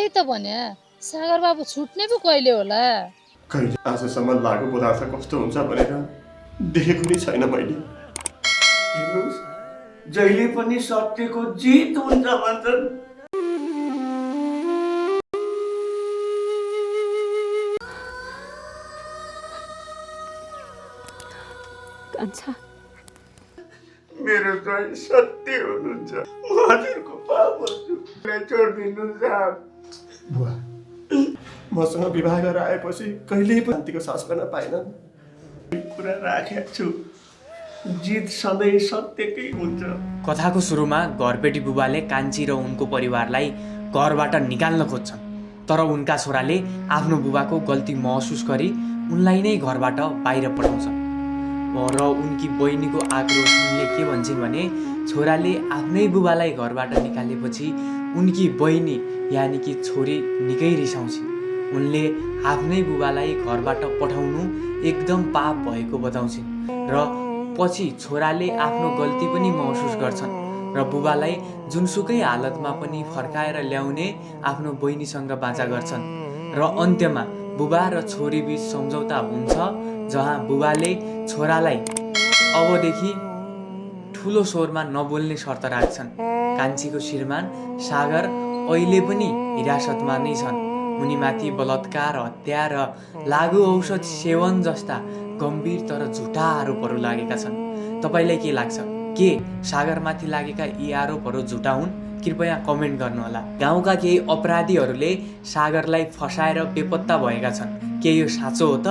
त्यही त भने सागर बाबु छुट्ने पो कहिले होला। कहिले आजसम्म लागु पदार्थ कस्तो हुन्छ भनेर देखेको नै छैन मैले। हेर्नुहोस्, जहिले पनि सत्यको जित हुन्छ भन्छन्। कान्छा, मेरो चाहिँ सत्य हुनुहुन्छ। म हजुरको पाप भन्छु, छोडिदिनुहोस् साहब। बुवा मसँग विवाह गरेर आएपछि कहिल्यै पनि शान्तिको सास गर्न पाएनन्। कुरा राखेको छु, जित सधैँ सत्यकै हुन्छ। कथाको सुरुमा घरपेटी बुबाले कान्छी र उनको परिवारलाई घरबाट निकाल्न खोज्छन्, तर उनका छोराले आफ्नो बुबाको गल्ती महसुस गरी उनलाई नै घरबाट बाहिर पठाउँछन्। र उनकी बहिनीको आक्रोश उनले के भन्छन् भने छोराले आफ्नै बुबालाई घरबाट निकालेपछि उनकी बहिनी यानि कि छोरी निकै रिसाउँछिन्। उनले आफ्नै बुबालाई घरबाट पठाउनु एकदम पाप भएको बताउँछिन् र पछि छोराले आफ्नो गल्ती पनि महसुस गर्छन् र बुबालाई जुनसुकै हालतमा पनि फर्काएर ल्याउने आफ्नो बहिनीसँग बाचा गर्छन् र अन्त्यमा बुबा र छोरी बीच सम्झौता हुन्छ, जहाँ बुबाले छोरालाई अबदेखि ठुलो स्वरमा नबोल्ने शर्त राख्छन्। कान्छीको श्रीमान सागर अहिले पनि हिरासतमा नै छन्। उनीमाथि बलात्कार, हत्या र लागु औषध सेवन जस्ता गम्भीर तर झुटा आरोपहरू लागेका छन्। तपाईँलाई के लाग्छ? के सागरमाथि लागेका यी आरोपहरू झुटा हुन्? कृपया कमेन्ट गर्नुहोला। गाउँका केही अपराधीहरूले सागरलाई फसाएर बेपत्ता भएका छन्। के यो साँचो हो त?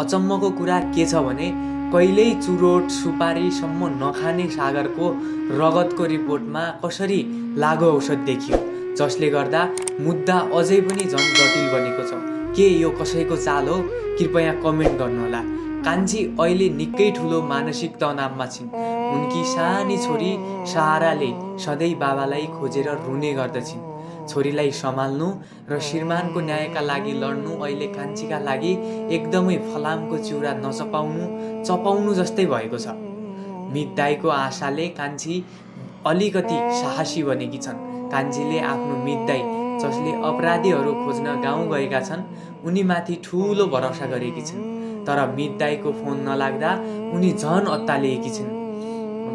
अचम्मको कुरा के छ भने कहिल्यै चुरोट सुपारीसम्म नखाने सागरको रगतको रिपोर्टमा कसरी लागु औषध देखियो, जसले गर्दा मुद्दा अझै पनि झन् जटिल बनेको छ। के यो कसैको चाल हो? कृपया कमेन्ट गर्नुहोला। कान्छी अहिले निकै ठुलो मानसिक तनावमा छिन्। उनकी सानी छोरी सहाराले सधैँ बाबालाई खोजेर रुने गर्दछिन्। छोरीलाई सम्हाल्नु र श्रीमानको न्यायका लागि लड्नु अहिले कान्छीका लागि एकदमै फलामको चिउरा चपाउनु जस्तै भएको छ। मितदाईको आशाले कान्छी अलिकति साहसी बनेकी छन्। कान्छीले आफ्नो मितदाई जसले अपराधीहरू खोज्न गाउँ गएका छन् उनीमाथि ठुलो भरोसा गरेकी छिन्, तर मितदाईको फोन नलाग्दा उनी झन अत्तालिएकी छिन्।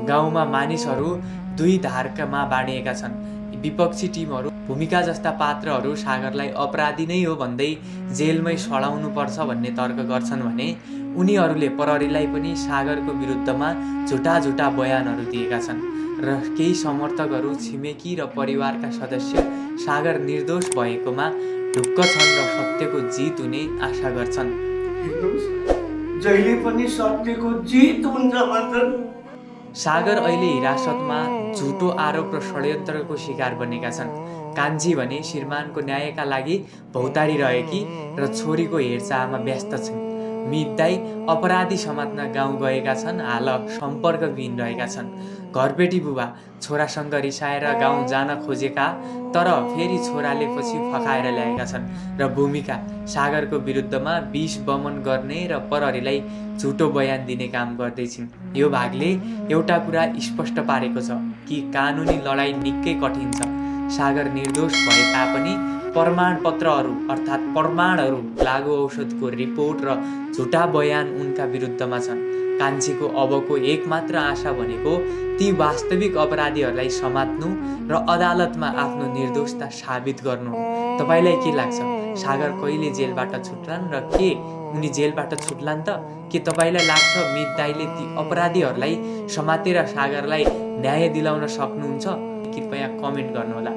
गाउँमा मानिसहरू दुई धारमा बाँडिएका छन्। विपक्षी टिमहरू भूमिका जस्ता पात्रहरू सागरलाई अपराधी नै हो भन्दै जेलमै सडाउनु पर्छ भन्ने तर्क गर्छन् भने उनीहरूले प्रहरीलाई पनि सागरको विरुद्धमा झुटा बयानहरू दिएका छन् र केही समर्थकहरू, छिमेकी र परिवारका सदस्य सागर निर्दोष भएकोमा ढुक्क छन् र सत्यको जित हुने आशा गर्छन्। हेर्नुहोस्, जहिले पनि सत्यको जित हुन्छ भन्छन्। सागर अहिले हिरासतमा झुटो आरोप र षड्यन्त्रको शिकार बनेका छन्। कान्छी भने श्रीमानको न्यायका लागि भौतारी रहेकी र छोरीको हेरचाहमा व्यस्त छिन्। मितदाई अपराधी समात्न गाउँ गएका छन्, हाल सम्पर्कविहीन रहेका छन्। घरपेटी बुबा छोरासँग रिसाएर गाउँ जान खोजेका, तर फेरि छोराले पछि फकाएर ल्याएका छन् र भूमिका सागरको विरुद्धमा विष बमन गर्ने र प्रहरीलाई झुटो बयान दिने काम गर्दैछिन्। यो भागले एउटा कुरा स्पष्ट पारेको छ कि कानुनी लडाईँ निकै कठिन छ। सागर निर्दोष भए तापनि प्रमाणपत्रहरू अर्थात् प्रमाणहरू, लागु औषधको रिपोर्ट र झुटा बयान उनका विरुद्धमा छन्। कान्छीको अबको एकमात्र आशा भनेको ती वास्तविक अपराधीहरूलाई समात्नु र अदालतमा आफ्नो निर्दोषता साबित गर्नु हो। तपाईँलाई के लाग्छ? सागर कहिले जेलबाट छुट्लान् र के उनी जेलबाट छुट्लान् त? के तपाईँलाई लाग्छ मितदाईले ती अपराधीहरूलाई समातेर सागरलाई न्याय दिलाउन सक्नुहुन्छ? कृपया कमेन्ट गर्नुहोला।